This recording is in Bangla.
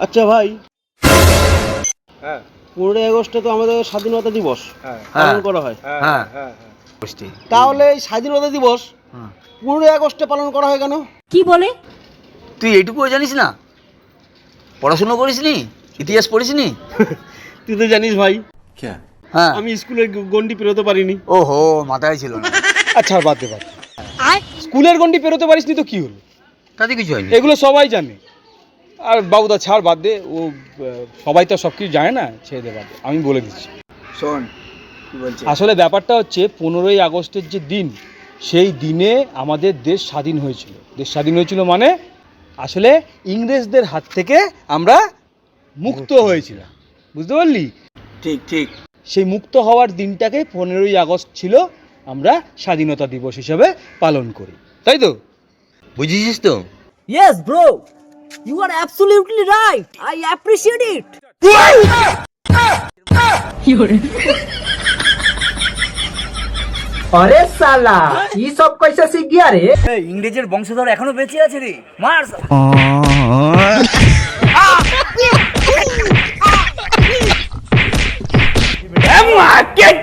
আচ্ছা ভাই, হ্যাঁ 15ই আগস্টে তো আমাদের স্বাধীনতা দিবস হ্যাঁ পালন করা হয়। হ্যাঁ হ্যাঁ তাহলে এই স্বাধীনতা দিবস 15ই আগস্টে পালন করা হয় কেন? কি বলে? তুই এইটুকুও জানিস না? পড়াশুনো করিসনি? ইতিহাস পড়িসনি? তুই তো জানিস ভাই, হ্যাঁ। আমি স্কুলের গন্ডি পেরোতে পারিনি। ওহো, মাথায় ছিল না। আচ্ছা বাদ দে স্কুলের গন্ডি পেরোতে পারিসনি তো কি হলো, তাতে কিছু হয়নি। এগুলো সবাই জানে। আর বাবুদা ছাড়, বাদ দে ও, সবাই তো সব কিছু জানে না, ছেড়ে দে, বাদ দে, আমি বলে দিচ্ছি। শোন কি বলছিস। আসলে ব্যাপারটা হচ্ছে 15ই আগস্টের যে দিন, সেই দিনে আমাদের দেশ স্বাধীন হয়েছিল। দেশ স্বাধীন হয়েছিল মানে আসলে ইংরেজদের হাত থেকে আমরা মুক্ত হয়েছিলাম, বুঝতে পারলি? ঠিক ঠিক। সেই মুক্ত হওয়ার দিনটাকে 15ই আগস্ট ছিল আমরা স্বাধীনতা দিবস হিসেবে পালন করি, তাই তো? বুঝেছিস তো? Yes, bro. You are absolutely right. I appreciate it. अरे साला ये सब कैसे सीख गया रे? ইংরেজের বংশধর এখনো বেঁচে আছে রে, মার। मार्केट